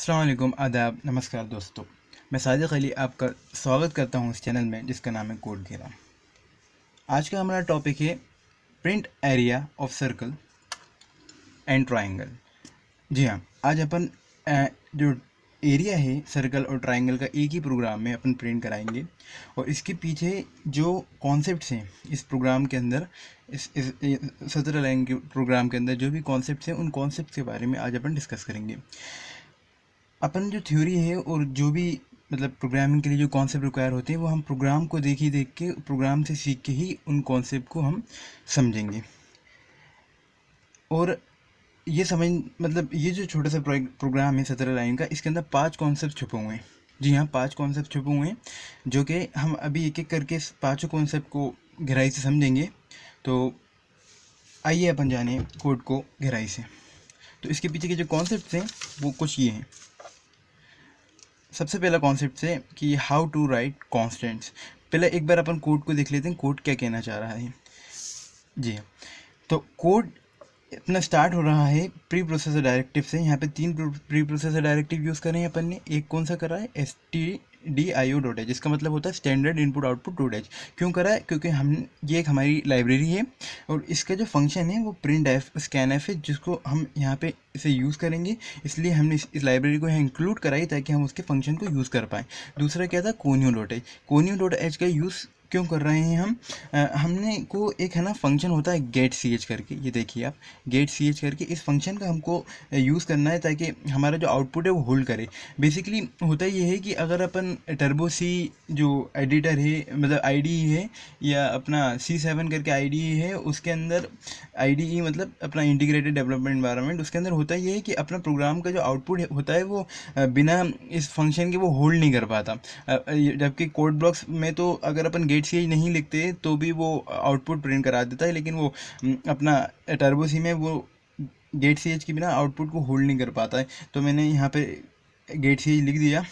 अस्सलाम वालेकुम, आदाब, नमस्कार दोस्तों। मैं सादिक अली आपका स्वागत करता हूं इस चैनल में जिसका नाम है कोड घेरा। आज का हमारा टॉपिक है print area of circle and triangle. जी हाँ, आज अपन जो एरिया है सर्कल और ट्रायंगल का एक ही प्रोग्राम में अपन प्रिंट कराएंगे और इसके पीछे जो कॉन्सेप्ट्स हैं इस प्रोग्राम के अंदर, इस 17 लाइन के प्रोग्राम के अंदर जो भी कॉन्सेप्ट्स हैं उन कॉन्सेप्ट्स के बारे में आज अपन डिस्कस करेंगे। अपन जो थ्योरी है और जो भी मतलब प्रोग्रामिंग के लिए जो कॉन्सेप्ट रिक्वायर होते हैं वो हम प्रोग्राम को देख के प्रोग्राम से सीख के ही उन कॉन्सेप्ट को हम समझेंगे। और ये समझ मतलब ये जो छोटा सा प्रोग्राम है 17 लाइन का, इसके अंदर 5 कॉन्सेप्ट छुपे हुए हैं। जी हाँ, 5 कॉन्सेप्ट छुपे हुए हैं जो कि हम अभी एक एक करके इस पाँचों कॉन्सेप्ट को गहराई से समझेंगे। तो आइए अपन जाने कोड को गहराई से। तो इसके पीछे के जो कॉन्सेप्ट हैं वो कुछ ये हैं। सबसे पहला कॉन्सेप्ट है कि हाउ टू राइट कॉन्स्टेंट्स। पहले एक बार अपन कोड को देख लेते हैं, कोड क्या कहना चाह रहा है। जी हाँ, तो कोड अपना स्टार्ट हो रहा है प्री प्रोसेसर डायरेक्टिव से। यहाँ पे 3 प्री प्रोसेसर डायरेक्टिव यूज़ कर रहे हैं अपन ने। एक कौन सा करा है, stdio.h, जिसका मतलब होता है standard input output dot H. क्यों करा है, क्योंकि हम ये एक हमारी लाइब्रेरी है और इसका जो फंक्शन है वो प्रिंट एफ स्कैन एफ है, जिसको हम यहाँ पे इसे यूज़ करेंगे। इसलिए हमने इस लाइब्रेरी को यहाँ इंक्लूड कराई ताकि हम उसके फंक्शन को यूज़ कर पाएँ। दूसरा क्या था, conio.h। conio.h का यूज़ क्यों कर रहे हैं हम, हमने को एक है ना फंक्शन होता है गेट सी एच करके, ये देखिए आप, गेट सी एच करके इस फंक्शन का हमको यूज़ करना है ताकि हमारा जो आउटपुट है वो होल्ड करे। बेसिकली होता ये है कि अगर अपन टर्बो सी जो एडिटर है मतलब आईडी है या अपना C7 करके आईडी है, उसके अंदर आईडी मतलब अपना इंटीग्रेटेड डेवलपमेंट एनवायरनमेंट, उसके अंदर होता ये है कि अपना प्रोग्राम का जो आउटपुट होता है वो बिना इस फंक्शन के वो होल्ड नहीं कर पाता। जबकि कोड ब्लॉक्स में तो अगर अपन गेट सी नहीं लिखते तो भी वो आउटपुट प्रिंट करा देता है, लेकिन वो अपना टर्बो सी में वो गेट सी एच के बिना आउटपुट को होल्ड नहीं कर पाता है। तो मैंने यहाँ पे गेट सी एच लिख दिया।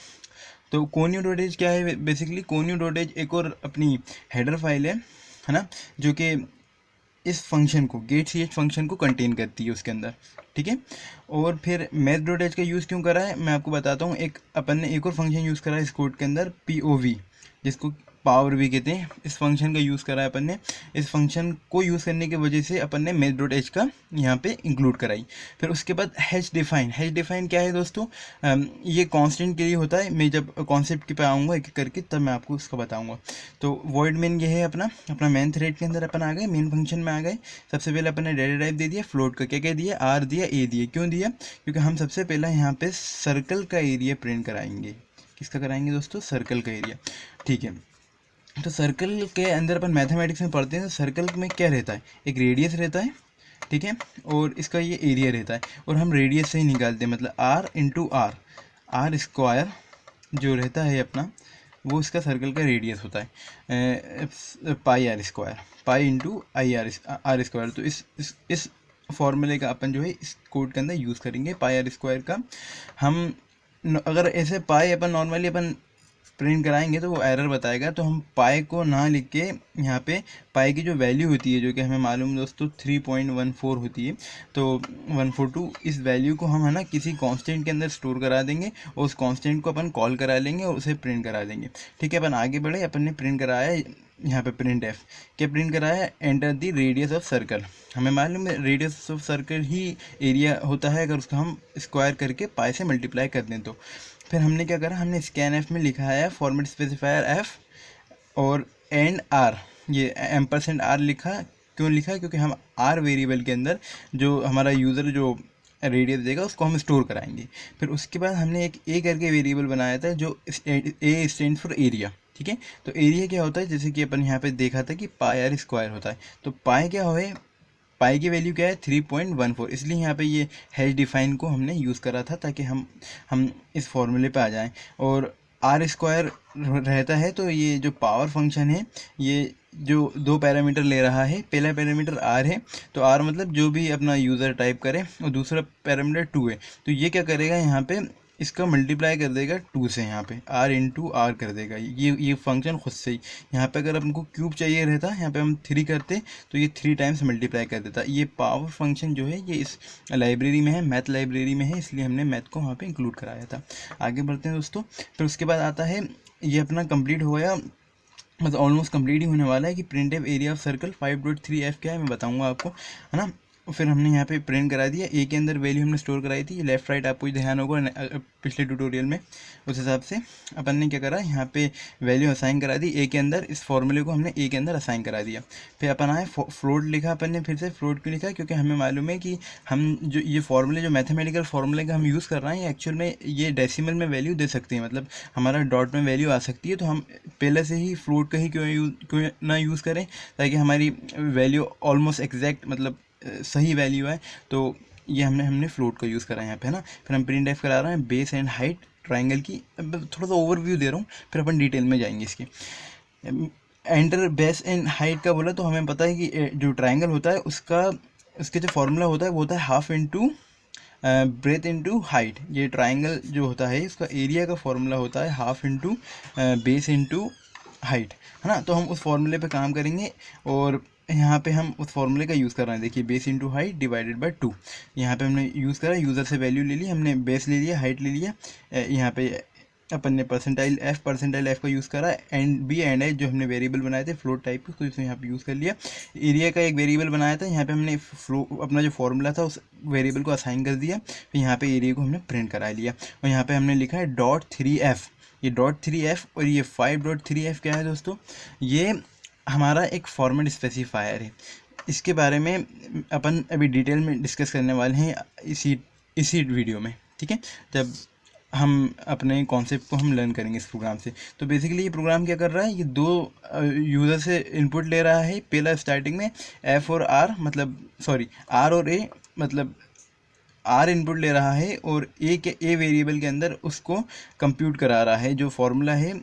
तो conio.h क्या है, बेसिकली conio.h एक और अपनी हेडर फाइल है ना, जो कि इस फंक्शन को गेट सी एच फंक्शन को कंटेन करती है उसके अंदर, ठीक है। और फिर math.h का यूज़ क्यों करा है मैं आपको बताता हूँ। एक अपन ने एक और फंक्शन यूज़ करा है इस कोड के अंदर, POV, जिसको पावर भी कहते हैं। इस फंक्शन का यूज़ करा है अपन ने। इस फंक्शन को यूज़ करने की वजह से अपन ने math.h का यहाँ पे इंक्लूड कराई। फिर उसके बाद हैश डिफाइन क्या है दोस्तों, ये कांस्टेंट के लिए होता है। मैं जब कॉन्सेप्ट पे आऊँगा एक एक करके तब मैं आपको उसका बताऊँगा। तो वॉइड मेन ये है अपना मेन थ्रेड के अंदर अपन आ गए, मेन फंक्शन में आ गए। सबसे पहले अपन ने डेटा टाइप दे दिया, फ्लोट का क्या क्या दिया, आर दिया, ए दिया। क्यों दिया, क्योंकि हम सबसे पहला यहाँ पे सर्कल का एरिया प्रिंट कराएंगे। किसका कराएंगे दोस्तों, सर्कल का एरिया, ठीक है। तो सर्कल के अंदर अपन मैथमेटिक्स में पढ़ते हैं तो सर्कल में क्या रहता है, एक रेडियस रहता है, ठीक है, और इसका ये एरिया रहता है। और हम रेडियस से ही निकालते हैं, मतलब आर इंटू आर स्क्वायर जो रहता है अपना, वो इसका सर्कल का रेडियस होता है, pi R square, pi into I R square. तो इस फॉर्मूले का अपन जो है इस कोड के अंदर यूज़ करेंगे, पाई आर स्क्वायर का। हम अगर ऐसे पाई अपन नॉर्मली अपन प्रिंट कराएंगे तो वो एरर बताएगा, तो हम पाई को ना लिख के यहाँ पे पाई की जो वैल्यू होती है, जो कि हमें मालूम दोस्तों 3.14 होती है, तो 142, इस वैल्यू को हम है ना किसी कांस्टेंट के अंदर स्टोर करा देंगे और उस कांस्टेंट को अपन कॉल करा लेंगे और उसे प्रिंट करा देंगे, ठीक है। अपन आगे बढ़े, अपन ने प्रिंट कराया यहाँ पे प्रिंट एफ, क्या प्रिंट कराया, enter the radius of circle. हमें मालूम है radius of circle he area होता है अगर उसको हम स्क्वायर करके पाई से मल्टीप्लाई कर दें तो। फिर हमने क्या करा, हमने स्कैन एफ में लिखा है फॉर्मेट स्पेसिफायर एफ और एंड आर, ये %r लिखा। क्यों लिखा, क्योंकि हम आर वेरिएबल के अंदर जो हमारा यूज़र जो रेडियस देगा उसको हम स्टोर कराएंगे। फिर उसके बाद हमने एक ए करके वेरिएबल बनाया था जो ए स्टैंड फॉर एरिया, ठीक है। तो एरिया क्या होता है, जैसे कि अपन यहाँ पे देखा था कि पाई आर स्क्वायर होता है, तो पाई क्या है, पाई की वैल्यू क्या है 3.14, इसलिए यहाँ पे ये हैश डिफाइन को हमने यूज़ करा था ताकि हम इस फॉर्मूले पे आ जाएं। और आर स्क्वायर रहता है, तो ये जो पावर फंक्शन है ये जो 2 पैरामीटर ले रहा है, पहला पैरामीटर आर है, तो आर मतलब जो भी अपना यूज़र टाइप करे, और दूसरा पैरामीटर 2 है। तो ये क्या करेगा, यहाँ पे इसका मल्टीप्लाई कर देगा 2 से, यहाँ पे r इंटू आर कर देगा। ये फंक्शन खुद से ही, यहाँ पे अगर हमको क्यूब चाहिए रहता, यहाँ पे हम 3 करते तो ये 3 टाइम्स मल्टीप्लाई कर देता। ये पावर फंक्शन जो है ये इस लाइब्रेरी में है, मैथ लाइब्रेरी में है, इसलिए हमने मैथ को वहाँ पे इंक्लूड कराया था। आगे बढ़ते हैं दोस्तों। फिर उसके बाद आता है, ये अपना कंप्लीट हो गया, मतलब ऑलमोस्ट कंप्लीट ही होने वाला है कि print F area of circle 5.3f क्या है मैं बताऊंगा आपको, है ना। फिर हमने यहाँ पे प्रिंट करा दिया, ए के अंदर वैल्यू हमने स्टोर कराई थी, लेफ्ट राइट आपको ध्यान होगा पिछले ट्यूटोरियल में। उस हिसाब से अपन ने क्या करा, यहाँ पे वैल्यू असाइन करा दी ए के अंदर, इस फॉर्मूले को हमने ए के अंदर असाइन करा दिया। फिर अपन आए फ्लोट लिखा अपन ने, फिर से फ्लोट क्यों लिखा, क्योंकि हमें मालूम है कि हम जो ये फॉर्मूले, जो मैथमेटिकल फॉर्मूले का हम यूज़ कर रहे हैं, एक्चुअल में ये डेसिमल में वैल्यू दे सकते हैं, मतलब हमारा डॉट में वैल्यू आ सकती है। तो हम पहले से ही फ्लोट का ही क्यों ना यूज़ करें, ताकि हमारी वैल्यू ऑलमोस्ट एग्जैक्ट, मतलब सही वैल्यू है। तो ये हमने फ्लोट का यूज़ करा है यहाँ पे, है ना। फिर हम प्रिंट एफ करा रहे हैं बेस एंड हाइट ट्राइंगल की। अब थोड़ा सा ओवरव्यू दे रहा हूँ, फिर अपन डिटेल में जाएंगे इसके। एंटर बेस एंड हाइट का बोला तो हमें पता है कि जो ट्राइंगल होता है उसके जो फॉर्मूला होता है वो होता है half into breadth into height. ये ट्राइंगल जो होता है इसका एरिया का फॉर्मूला होता है half into base into height, है ना। तो हम उस फॉर्मूले पे काम करेंगे, और यहाँ पे हम उस फॉर्मूले का यूज़ कर रहे हैं। देखिए base into height divided by 2, यहाँ पे हमने यूज़ करा, यूज़र से वैल्यू ले ली हमने, बेस ले लिया, हाइट ले लिया, यहाँ पे अपन ने परसेंटाइल एफ का यूज़ करा, एंड बी एंड एच जो हमने वेरिएबल बनाए थे फ्लोट टाइप के, तो इसे यहाँ पे यूज़ कर लिया। एरिया का एक वेरिएबल बनाया था, यहाँ पे हमने अपना जो फॉर्मूला था उस वेरिएबल को असाइन कर दिया, फिर यहाँ पे एरिया को हमने प्रिंट करा लिया, और यहाँ पे हमने लिखा है .3f। ये .3f और ये 5.3f क्या है दोस्तों, ये हमारा एक फॉर्मेट स्पेसिफायर है। इसके बारे में अपन अभी डिटेल में डिस्कस करने वाले हैं इसी वीडियो में, ठीक है, जब हम अपने कॉन्सेप्ट को हम लर्न करेंगे इस प्रोग्राम से। तो बेसिकली ये प्रोग्राम क्या कर रहा है, ये 2 यूज़र से इनपुट ले रहा है। पहला स्टार्टिंग में एफ और आर, मतलब सॉरी आर और ए, मतलब आर इनपुट ले रहा है, और ए वेरिएबल के अंदर उसको कंप्यूट करा रहा है जो फॉर्मूला है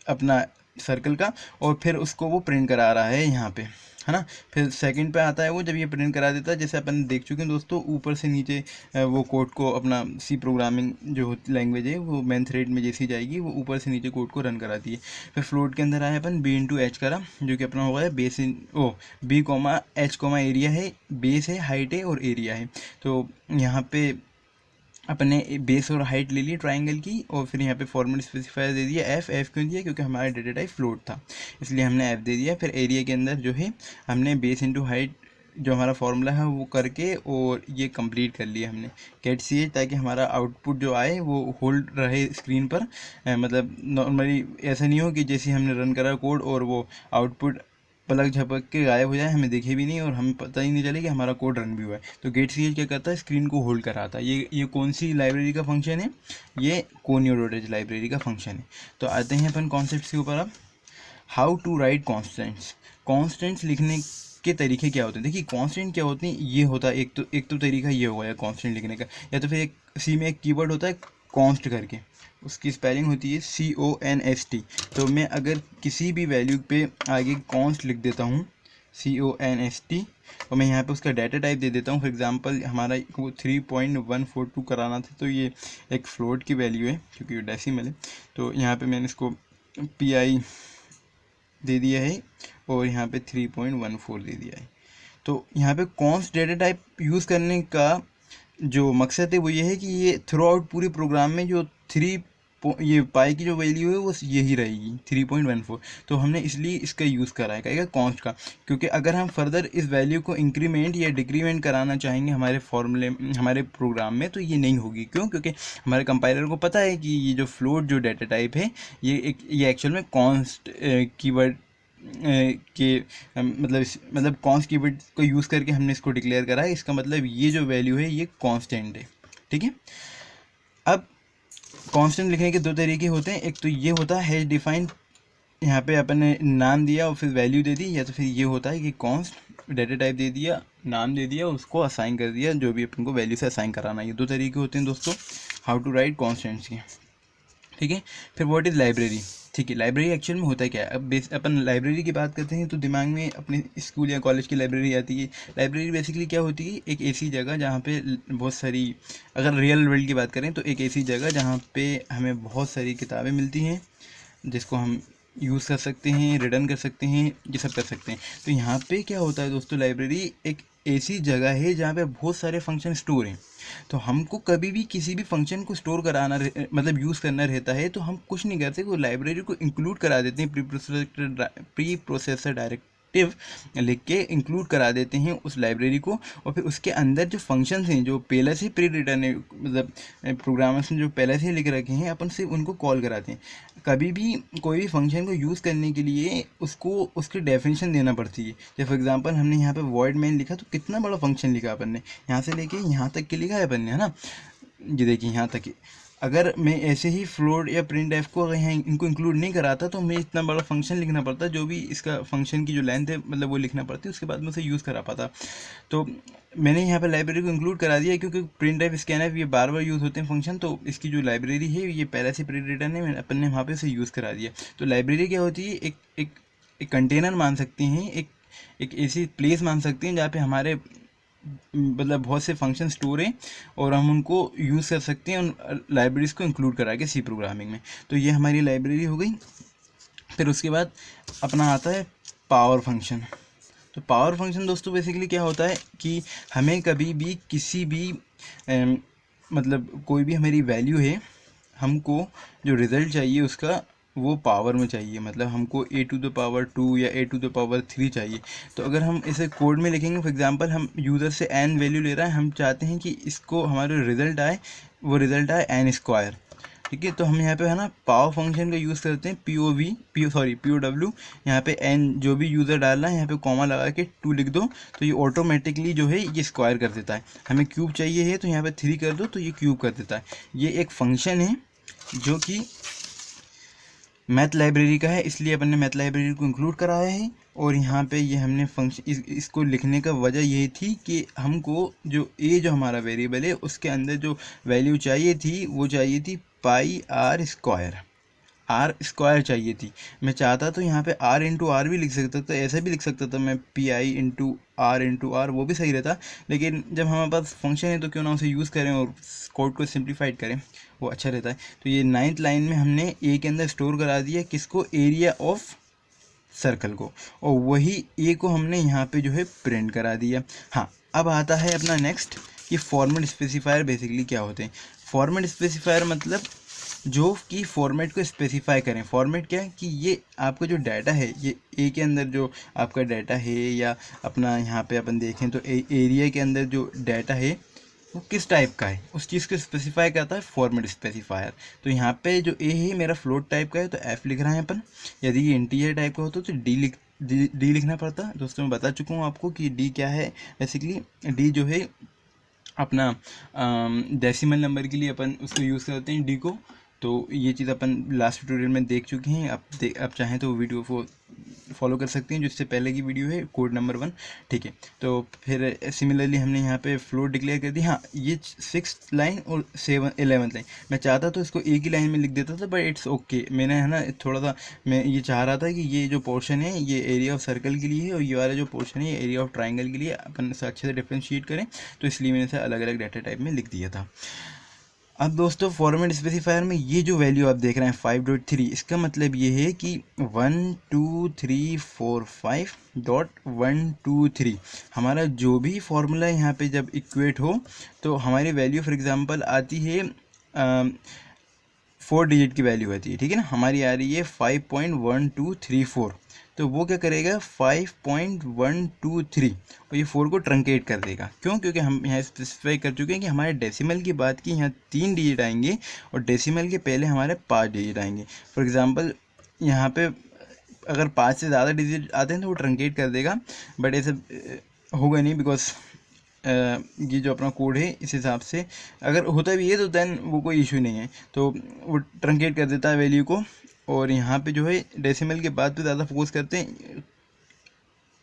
अपना सर्कल का, और फिर उसको वो प्रिंट करा रहा है यहाँ पे, है ना। फिर सेकंड पे आता है वो, जब ये प्रिंट करा देता है, जैसे अपन देख चुके हैं दोस्तों, ऊपर से नीचे वो कोड को, अपना सी प्रोग्रामिंग जो लैंग्वेज है वो मेन थ्रेड में जैसी जाएगी वो ऊपर से नीचे कोड को रन कराती है। फिर फ्लोट के अंदर आया अपन बी इंटू एच करा, जो कि अपना होगा है base in B comma H comma area है, बेस है, हाइट है और एरिया है। तो यहाँ पे अपने बेस और हाइट ले ली ट्राइंगल की, और फिर यहाँ पे फॉर्मेट स्पेसिफायर दे दिया एफ क्यों दिया, क्योंकि हमारा डेटा टाइप फ्लोट था इसलिए हमने एफ दे दिया। फिर एरिया के अंदर जो है हमने बेस इंटू हाइट जो हमारा फॉर्मूला है वो करके, और ये कंप्लीट कर लिया हमने गेट सी, ताकि हमारा आउटपुट जो आए वो होल्ड रहे स्क्रीन पर। मतलब नॉर्मली ऐसा नहीं हो कि जैसे हमने रन करा कोड और वो आउटपुट पलक झपक के गायब हो जाए, हमें दिखे भी नहीं और हमें पता ही नहीं चले कि हमारा कोड रन भी हुआ है। तो गेट सी क्या करता है, स्क्रीन को होल्ड कराता है। ये कौन सी लाइब्रेरी का फंक्शन है, ये कोनियो.h लाइब्रेरी का फंक्शन है। तो आते हैं अपन कॉन्सेप्ट के ऊपर अब, हाउ टू राइट कॉन्स्टेंट्स लिखने के तरीके क्या होते हैं। देखिए कॉन्स्टेंट क्या होते हैं, ये होता है एक तो तरीका ये होगा कॉन्स्टेंट लिखने का, या तो फिर एक सी में एक कीवर्ड होता है कॉन्स्ट करके, उसकी स्पेलिंग होती है CONST। तो मैं अगर किसी भी वैल्यू पे आगे कॉन्स्ट लिख देता हूँ CONST, और मैं यहाँ पे उसका डाटा टाइप दे देता हूँ। फॉर एग्जांपल हमारा वो 3.142 कराना था, तो ये एक फ्लोट की वैल्यू है क्योंकि ये डेसिमल है। तो यहाँ पे मैंने इसको PI दे दिया है, और यहाँ पे 3.14 दे दिया है। तो यहाँ पे कॉन्स्ट डेटा टाइप यूज़ करने का जो मकसद है वो ये है कि ये थ्रू आउट पूरे प्रोग्राम में जो ये पाई की जो वैल्यू है वो यही रहेगी 3.14। तो हमने इसलिए इसका यूज़ करा है कॉन्स्ट का, क्योंकि अगर हम फर्दर इस वैल्यू को इंक्रीमेंट या डिक्रीमेंट कराना चाहेंगे हमारे फॉर्मूले हमारे प्रोग्राम में, तो ये नहीं होगी। क्यों? क्योंकि हमारे कंपाइलर को पता है कि ये जो फ्लोट जो डाटा टाइप है ये एक्चुअल में कॉन्स्ट कीवर्ड के मतलब कॉन्स्ट कीवर्ड को यूज़ करके हमने इसको डिक्लेयर करा है। इसका मतलब ये जो वैल्यू है ये कांस्टेंट है, ठीक है। अब कांस्टेंट लिखने के 2 तरीके होते हैं, एक तो ये होता है हैश डिफाइन, यहाँ पे अपन ने नाम दिया और फिर वैल्यू दे दी, या तो फिर ये होता है कि कॉन्स्ट डाटा टाइप दे दिया, नाम दे दिया, उसको असाइन कर दिया जो भी अपन को वैल्यू से असाइन कराना। ये 2 तरीके होते हैं दोस्तों हाउ टू राइट कॉन्स्टेंट्स के। ठीक है। फिर व्हाट इज़ लाइब्रेरी। ठीक है, लाइब्रेरी एक्चुअल में होता है क्या है। अब अपन लाइब्रेरी की बात करते हैं तो दिमाग में अपने स्कूल या कॉलेज की लाइब्रेरी आती है। लाइब्रेरी बेसिकली क्या होती है, एक ऐसी जगह जहाँ पे बहुत सारी, अगर रियल वर्ल्ड की बात करें तो एक ऐसी जगह जहाँ पे हमें बहुत सारी किताबें मिलती हैं जिसको हम यूज़ कर सकते हैं, रिटर्न कर सकते हैं, ये सब कर सकते हैं। तो यहाँ पे क्या होता है दोस्तों, लाइब्रेरी एक ऐसी जगह है जहाँ पे बहुत सारे फंक्शन स्टोर हैं। तो हमको कभी भी किसी भी फंक्शन को स्टोर कराना मतलब यूज़ करना रहता है तो हम कुछ नहीं करते, वो लाइब्रेरी को इंक्लूड करा देते हैं, प्री प्रोसेसर डायरेक्टिव लिख के इंक्लूड करा देते हैं उस लाइब्रेरी को। और फिर उसके अंदर जो फंक्शंस हैं जो पहले से प्री रिटर्न है, मतलब प्रोग्रामर्स ने जो पहले से लिख रखे हैं, अपन से उनको कॉल कराते हैं। कभी भी कोई भी फंक्शन को यूज़ करने के लिए उसको उसकी डेफिनेशन देना पड़ती है। जैसे फॉर एग्जांपल हमने यहाँ पे वॉइड मेन लिखा तो कितना बड़ा फंक्शन लिखा अपन ने, यहाँ से लेके यहाँ तक के लिखा है अपन ने, है ना। ये देखिए यहाँ तक अगर मैं ऐसे ही फ्लोट या प्रिंट एफ को अगर यहाँ इनको इंक्लूड नहीं कराता तो मैं इतना बड़ा फंक्शन लिखना पड़ता, जो भी इसका फंक्शन की जो लेंथ है मतलब वो लिखना पड़ती, उसके बाद में उसे यूज़ करा पाता। तो मैंने यहाँ पे लाइब्रेरी को इंक्लूड करा दिया क्योंकि प्रिंट एफ स्कैन एफ ये बार बार यूज़ होते हैं फंक्शन, तो इसकी जो लाइब्रेरी है ये पहले से प्री रिटर्न है, मैंने अपन ने वहाँ पे उसे यूज़ करा दिया। तो लाइब्रेरी क्या होती है, एक कंटेनर मान सकते हैं, एक ऐसी प्लेस मान सकते हैं जहाँ पे हमारे मतलब बहुत से फंक्शन स्टोर हैं और हम उनको यूज़ कर सकते हैं उन लाइब्रेरीज को इंक्लूड करा के सी प्रोग्रामिंग में। तो ये हमारी लाइब्रेरी हो गई। फिर उसके बाद अपना आता है पावर फंक्शन। तो पावर फंक्शन दोस्तों बेसिकली क्या होता है कि हमें कभी भी किसी भी मतलब कोई भी हमारी वैल्यू है, हमको जो रिज़ल्ट चाहिए उसका वो पावर में चाहिए, मतलब हमको a⁻2 या a⁻3 चाहिए। तो अगर हम इसे कोड में लिखेंगे, फॉर एग्जांपल हम यूज़र से n वैल्यू ले रहा है, हम चाहते हैं कि इसको हमारा रिज़ल्ट आए, वो रिज़ल्ट आए n²। ठीक है, तो हम यहाँ पे है ना पावर फंक्शन का यूज़ करते हैं, POW। यहाँ पे n जो भी यूज़र डाल रहा है यहाँ पे कॉमा लगा के 2 लिख दो तो ये ऑटोमेटिकली जो है ये स्क्वायर कर देता है। हमें क्यूब चाहिए है तो यहाँ पे 3 कर दो तो ये क्यूब कर देता है। ये एक फंक्शन है जो कि मैथ लाइब्रेरी का है, इसलिए अपन ने मैथ लाइब्रेरी को इंक्लूड कराया है। और यहाँ पे ये हमने फंक्शन इसको लिखने का वजह यही थी कि हमको जो जो हमारा वेरिएबल है उसके अंदर जो वैल्यू चाहिए थी वो चाहिए थी r² चाहिए थी। मैं चाहता तो यहाँ पे r भी लिख सकता था, ऐसा भी लिख सकता था मैं pi×r वो भी सही रहता, लेकिन जब हमारे पास फंक्शन है तो क्यों ना उसे यूज़ करें और कोड को सिंप्लीफाइड करें, वो अच्छा रहता है। तो ये 9th लाइन में हमने ए के अंदर स्टोर करा दिया किसको, एरिया ऑफ सर्कल को, और वही ए को हमने यहाँ पे जो है प्रिंट करा दिया। हाँ, अब आता है अपना नेक्स्ट कि फॉर्मेट स्पेसिफायर बेसिकली क्या होते हैं। फॉर्मेट स्पेसिफायर मतलब जो कि फॉर्मेट को स्पेसिफाई करें। फॉर्मेट क्या है कि ये आपका जो डाटा है, ये ए के अंदर जो आपका डाटा है, या अपना यहाँ पे अपन देखें तो एरिया के अंदर जो डाटा है वो किस टाइप का है, उस चीज़ को स्पेसिफाई करता है फॉर्मेट स्पेसिफायर। तो यहाँ पे जो ए है मेरा फ्लोट टाइप का है तो एफ लिख रहे हैं अपन, यदि ये इंटीजर टाइप का होता तो डी लिखना पड़ता। दोस्तों मैं बता चुका हूँ आपको कि डी क्या है। बेसिकली डी जो है अपना डेसिमल नंबर के लिए अपन उसको यूज़ करते हैं डी को। तो ये चीज़ अपन लास्ट ट्यूटोरियल में देख चुके हैं। आप चाहें तो वीडियो को फॉलो कर सकते हैं जो इससे पहले की वीडियो है, कोड नंबर 1। ठीक है, तो फिर सिमिलरली हमने यहाँ पे फ्लोट डिक्लेयर कर दी। हाँ, ये 6th लाइन और 11th लाइन मैं चाहता तो इसको एक ही लाइन में लिख देता था, बट इट्स ओके। मैंने है ना थोड़ा सा मैं ये चाह रहा था कि ये जो पोर्शन है ये एरिया ऑफ सर्कल के लिए है और ये वाला जो पोर्शन है ये एरिया ऑफ ट्राइंगल के लिए, अपन से अच्छे से डिफ्रेंशिएट करें, तो इसलिए मैंने इसे अलग अलग डाटा टाइप में लिख दिया था। अब दोस्तों फॉर्मेट स्पेसिफायर में ये जो वैल्यू आप देख रहे हैं 5.3, इसका मतलब ये है कि 12345.123 हमारा जो भी फॉर्मूला यहाँ पे जब इक्वेट हो तो हमारी वैल्यू फॉर एग्जांपल आती है 4 डिजिट की वैल्यू आती है। ठीक है ना, हमारी आ रही है 5.1234, तो वो क्या करेगा 5.123 और ये 4 को ट्रंकेट कर देगा। क्यों? क्योंकि हम यहाँ स्पेसिफाई कर चुके हैं कि हमारे डेसिमल की बात की यहाँ 3 डिजिट आएंगे और डेसिमल के पहले हमारे 5 डिजिट आएंगे। फॉर एग्जांपल यहाँ पे अगर 5 से ज़्यादा डिजिट आते हैं तो वो ट्रंकेट कर देगा, बट ऐसे होगा नहीं, बिकॉज ये जो अपना कोड है इस हिसाब से अगर होता भी है तो देन वो कोई इशू नहीं है, तो वो ट्रंकेट कर देता है वैल्यू को। और यहाँ पे जो है डेसिमल के बाद तो ज़्यादा फोकस करते हैं,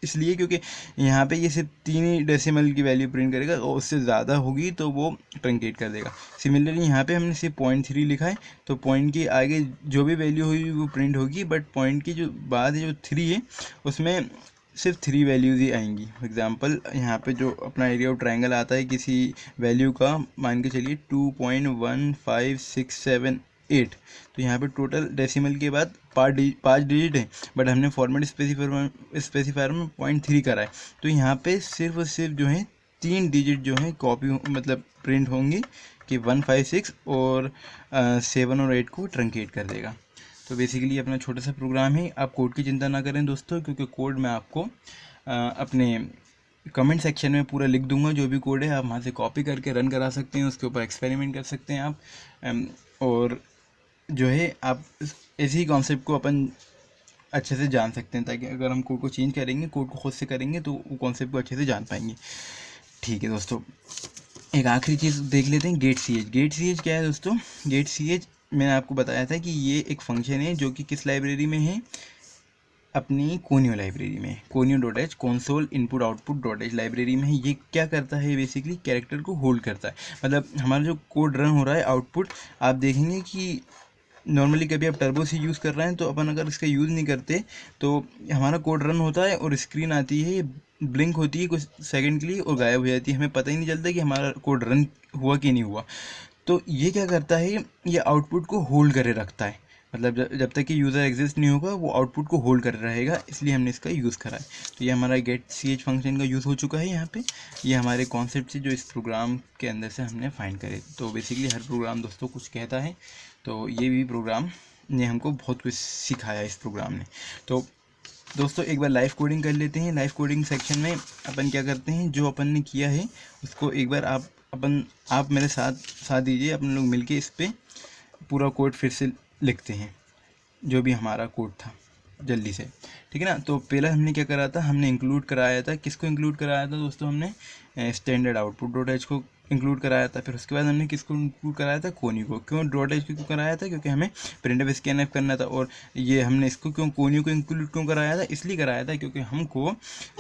इसलिए क्योंकि यहाँ पे ये सिर्फ 3 ही डेसिमल की वैल्यू प्रिंट करेगा और उससे ज़्यादा होगी तो वो ट्रंकेट कर देगा। सिमिलरली यहाँ पे हमने सिर्फ 0.3 लिखा है, तो पॉइंट के आगे जो भी वैल्यू होगी वो प्रिंट होगी, बट पॉइंट की जो बाद जो 3 है उसमें सिर्फ 3 वैल्यूज़ ही आएंगी। फॉर एग्जांपल यहाँ पे जो अपना एरिया ऑफ ट्रायंगल आता है किसी वैल्यू का, मान के चलिए 2.15678, तो यहाँ पे टोटल डेसिमल के बाद 5 डिजिट है, बट हमने फॉर्मेट स्पेसिफायर में 0.3 करा है, तो यहाँ पे सिर्फ और सिर्फ जो है 3 डिजिट जो है कॉपी मतलब प्रिंट होंगे कि 156 और 7 और 8 को ट्रंकेट कर देगा। तो बेसिकली अपना छोटा सा प्रोग्राम है। आप कोड की चिंता ना करें दोस्तों, क्योंकि कोड मैं आपको अपने कमेंट सेक्शन में पूरा लिख दूंगा। जो भी कोड है आप वहाँ से कॉपी करके रन करा सकते हैं, उसके ऊपर एक्सपेरिमेंट कर सकते हैं आप। और जो है आप ऐसे ही कॉन्सेप्ट को अपन अच्छे से जान सकते हैं, ताकि अगर हम कोड को चेंज करेंगे, कोड को खुद से करेंगे, तो वो कॉन्सेप्ट को अच्छे से जान पाएंगे। ठीक है दोस्तों, एक आखिरी चीज़ देख लेते हैं, get C H. Get C H क्या है दोस्तों? गेट सी एच मैंने आपको बताया था कि ये एक फंक्शन है जो कि किस लाइब्रेरी में है, अपनी कोनियो लाइब्रेरी में, कोनियो.h console input output .h library में है। ये क्या करता है? बेसिकली कैरेक्टर को होल्ड करता है। मतलब हमारा जो कोड रन हो रहा है, आउटपुट आप देखेंगे कि नॉर्मली कभी आप टर्बो सी यूज़ कर रहे हैं, तो अपन अगर इसका यूज़ नहीं करते तो हमारा कोड रन होता है और स्क्रीन आती है, ब्लिंक होती है कुछ सेकंड के लिए और गायब हो जाती है, हमें पता ही नहीं चलता कि हमारा कोड रन हुआ कि नहीं हुआ। तो ये क्या करता है, ये आउटपुट को होल्ड करे रखता है। मतलब जब तक कि यूज़र एग्जिस्ट नहीं होगा वो आउटपुट को होल्ड कर रहेगा, इसलिए हमने इसका यूज़ करा है। तो ये हमारा गेट सी एच फंक्शन का यूज़ हो चुका है यहाँ पे। ये हमारे कॉन्सेप्ट से जो इस प्रोग्राम के अंदर से हमने फाइंड करे। तो बेसिकली हर प्रोग्राम दोस्तों कुछ कहता है, तो ये भी प्रोग्राम ने हमको बहुत कुछ सिखाया इस प्रोग्राम ने। तो दोस्तों एक बार लाइव कोडिंग कर लेते हैं। लाइव कोडिंग सेक्शन में अपन क्या करते हैं, जो अपन ने किया है उसको एक बार आप मेरे साथ दीजिए, अपन लोग मिलके इस पर पूरा कोड फिर से लिखते हैं, जो भी हमारा कोड था, जल्दी से। ठीक है ना? तो पहला हमने क्या करा था, हमने इंक्लूड कराया था, किसको इंक्लूड कराया था दोस्तों? हमने स्टैंडर्ड आउटपुट .h को इंक्लूड कराया था। फिर उसके बाद हमने किसको इंक्लूड कराया था? कोनियो को। क्यों .h क्यों कराया था? क्योंकि हमें प्रिंटफ स्कैनफ करना था। और ये हमने इसको क्यों कोनियो को इंक्लूड क्यों कराया था? इसलिए कराया था क्योंकि हमको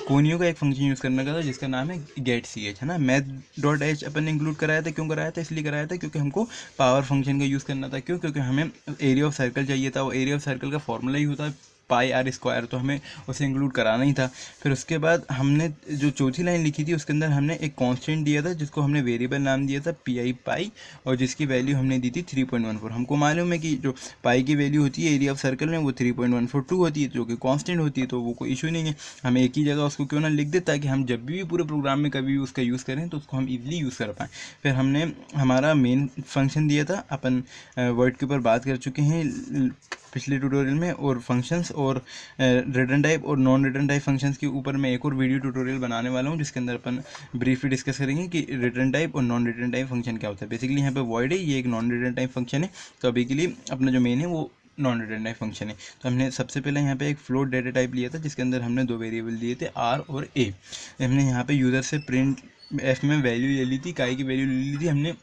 कोनियो का एक फंक्शन यूज़ करना था जिसका नाम है गेट सी एच, है ना। मैथ.h अपन ने इंक्लूड कराया था। क्यों कराया था? इसलिए कराया था क्योंकि हमको पावर फंक्शन का यूज़ करना था। क्यों? क्योंकि हमें एरिया ऑफ सर्कल चाहिए था, वो एरिया ऑफ सर्कल का फॉर्मूला ही होता है πr², तो हमें उसे इंक्लूड कराना ही था। फिर उसके बाद हमने जो चौथी लाइन लिखी थी उसके अंदर हमने एक कांस्टेंट दिया था जिसको हमने वेरिएबल नाम दिया था pi, और जिसकी वैल्यू हमने दी थी 3.14। हमको मालूम है कि जो पाई की वैल्यू होती है एरिया ऑफ सर्कल में वो 3.142 होती है, जो कि कांस्टेंट होती है, तो वो कोई इशू नहीं है। हम एक ही जगह उसको क्यों ना लिख दे, ताकि हम जब भी पूरे प्रोग्राम में कभी भी उसका यूज़ करें तो उसको हम ईजिली यूज़ कर पाएँ। फिर हमने हमारा मेन फंक्शन दिया था, अपन वर्ड के ऊपर बात कर चुके हैं पिछले ट्यूटोरियल में, और फंक्शंस और रिटर्न टाइप और नॉन रिटर्न टाइप फंक्शंस के ऊपर मैं एक और वीडियो ट्यूटोरियल बनाने वाला हूं, जिसके अंदर अपन ब्रीफली डिस्कस करेंगे कि रिटर्न टाइप और नॉन रिटर्न टाइप फंक्शन क्या होता है। बेसिकली यहाँ पे वॉइड है, ये एक नॉन रिटर्न टाइप फंक्शन है, तो अभी के लिए अपना जो मेन है वो नॉन रिटर्न टाइप फंक्शन है। तो हमने सबसे पहले यहाँ पे एक फ्लोट डेटा टाइप लिया था जिसके अंदर हमने 2 वेरिएबल दिए थे, आर और ए। हमने यहाँ पे यूज़र से प्रिंट एफ में वैल्यू ले ली थी, काई की वैल्यू ले ली थी, हमने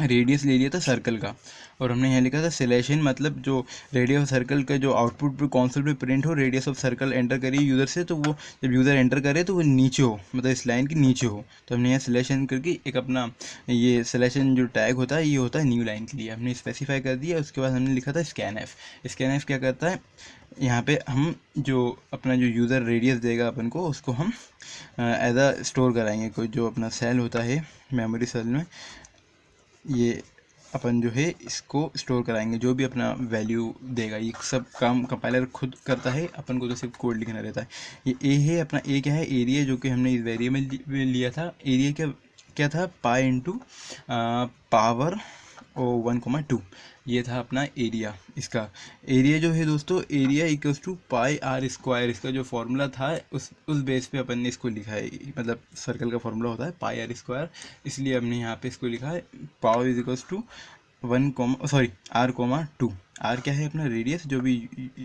रेडियस ले लिया था सर्कल का, और हमने यहाँ लिखा था सिलेक्शन, मतलब जो रेडियस ऑफ सर्कल का जो आउटपुट पे कंसोल पे प्रिंट हो, रेडियस ऑफ सर्कल एंटर करिए यूज़र से, तो वो जब यूज़र एंटर करे तो वो नीचे हो, मतलब इस लाइन के नीचे हो। तो हमने यहाँ सिलेक्शन करके एक अपना ये सिलेक्शन जो टैग होता है ये होता है न्यू लाइन के लिए, हमने स्पेसिफाई कर दिया। उसके बाद हमने लिखा था स्कैनएफ। स्कैनएफ क्या करता है, यहाँ पे हम जो अपना जो यूज़र रेडियस देगा अपन को, उसको हम एज अ स्टोर कराएंगे। कोई जो अपना सेल होता है मेमोरी सेल में, ये अपन जो है इसको स्टोर कराएंगे, जो भी अपना वैल्यू देगा। ये सब काम कंपाइलर खुद करता है, अपन को तो सिर्फ कोड लिखना रहता है। ये ए है, अपना ए क्या है? एरिया, जो कि हमने इस वेरिएबल में लिया था। एरिया क्या था? पाई इंटू पावर और 1,2, ये था अपना एरिया। इसका एरिया जो है दोस्तों, एरिया इक्वल्स टू πr², इसका जो फॉर्मूला था उस बेस पे अपन ने इसको लिखा है। मतलब सर्कल का फॉर्मूला होता है πr², इसलिए हमने यहाँ पे इसको लिखा है power is equals to r,2। R क्या है? अपना रेडियस, जो भी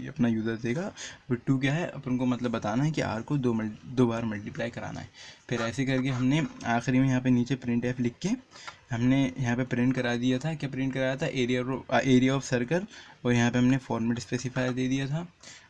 अपना यूज़र देगा। फिर 2 क्या है? अपन को मतलब बताना है कि आर को 2 बार मल्टीप्लाई कराना है। फिर ऐसे करके हमने आखिरी में यहाँ पे नीचे प्रिंट एफ लिख के हमने यहाँ पे प्रिंट करा दिया था। क्या प्रिंट कराया था? एरिया ऑफ सर्कल, और यहाँ पे हमने फॉर्मेट स्पेसिफायर दे दिया था।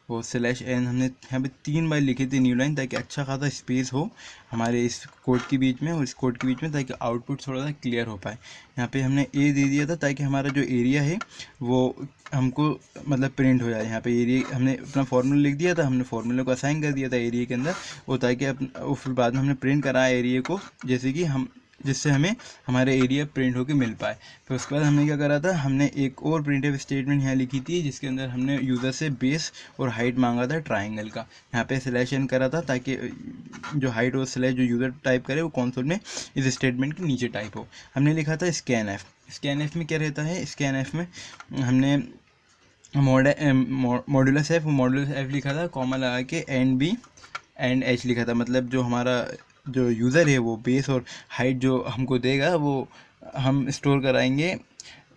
वो /n हमने यहाँ पे 3 बार लिखे थे न्यू लाइन, ताकि अच्छा खासा स्पेस हो हमारे इस कोड के बीच में और इस कोड के बीच में, ताकि आउटपुट थोड़ा सा क्लियर हो पाए। यहाँ पे हमने ए दे दिया था ताकि हमारा जो एरिया है वो हमको मतलब प्रिंट हो जाए। यहाँ पे एरिया हमने अपना फार्मूला लिख दिया था, हमने फार्मूले को असाइन कर दिया था एरिया के अंदर, वो ताकि फिर बाद में हमने प्रिंट कराया एरिया को, जैसे कि जिससे हमें हमारे एरिया प्रिंट होकर मिल पाए। फिर उसके बाद हमने क्या करा था, हमने एक और प्रिंटफ स्टेटमेंट यहाँ लिखी थी जिसके अंदर हमने यूज़र से बेस और हाइट मांगा था ट्राइंगल का। यहाँ पे /n करा था ताकि जो हाइट और / जो यूज़र टाइप करे वो कंसोल में इस स्टेटमेंट के नीचे टाइप हो। हमने लिखा था स्कैन एफ में क्या रहता है, स्कैन एफ में हमने मॉड्यूलस एफ लिखा था, कॉमा लगा के एंड एच लिखा था। मतलब जो हमारा जो यूज़र है वो बेस और हाइट जो हमको देगा वो हम स्टोर कराएंगे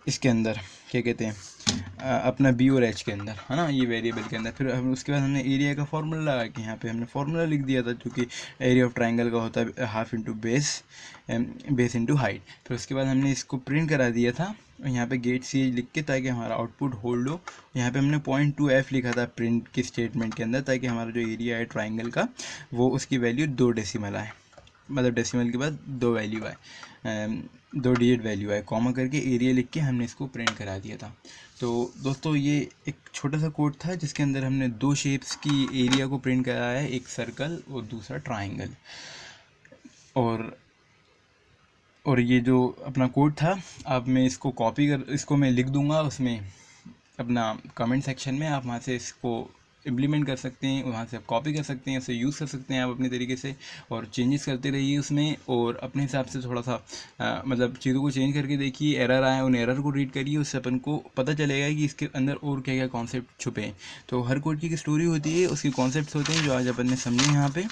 इसके अंदर, क्या कहते हैं, अपना बी और एच के अंदर, है ना, ये वेरिएबल के अंदर। फिर हम उसके बाद हमने एरिया का फार्मूला लगा के यहाँ पे हमने फार्मूला लिख दिया था, जो कि एरिया ऑफ ट्राइंगल का होता है half into base into height. फिर उसके बाद हमने इसको प्रिंट करा दिया था यहाँ पे गेट सी लिख के, ताकि हमारा आउटपुट होल्ड हो। यहाँ पे हमने 0.2f लिखा था प्रिंट के स्टेटमेंट के अंदर, ताकि हमारा जो एरिया है ट्राइंगल का वो उसकी वैल्यू 2 डेसिमल आए, मतलब डेसिमल के बाद 2 वैल्यू आए, 2 डिजिट वैल्यू आए, कॉमा करके एरिया लिख के हमने इसको प्रिंट करा दिया था। तो दोस्तों ये एक छोटा सा कोड था जिसके अंदर हमने 2 शेप्स की एरिया को प्रिंट कराया है, एक सर्कल और दूसरा ट्राइंगल। और ये जो अपना कोड था, अब मैं इसको मैं लिख दूंगा उसमें अपना कमेंट सेक्शन में, आप वहाँ से इसको इम्प्लीमेंट कर सकते हैं, वहाँ से आप कॉपी कर सकते हैं, उसे यूज़ कर सकते हैं आप अपने तरीके से, और चेंजेस करते रहिए उसमें, और अपने हिसाब से थोड़ा सा मतलब चीज़ों को चेंज करके देखिए। एरर आए उन एरर को रीड करिए, उससे अपन को पता चलेगा कि इसके अंदर और क्या क्या कॉन्सेप्ट छुपे हैं। तो हर कोड की स्टोरी होती है, उसके कॉन्सेप्ट होते हैं जो आज अपन ने समझे यहाँ पे।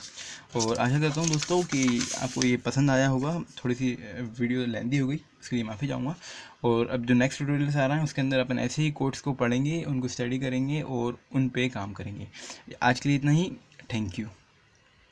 और आशा करता हूँ दोस्तों कि आपको ये पसंद आया होगा। थोड़ी सी वीडियो लेंथी हो गई, उसके लिए माफ़ी चाहूँगा। और अब जो नेक्स्ट ट्यूटोरियल्स आ रहा है उसके अंदर अपन ऐसे ही कोड्स को पढ़ेंगे, उनको स्टडी करेंगे और उन पे काम करेंगे। आज के लिए इतना ही। Thank you.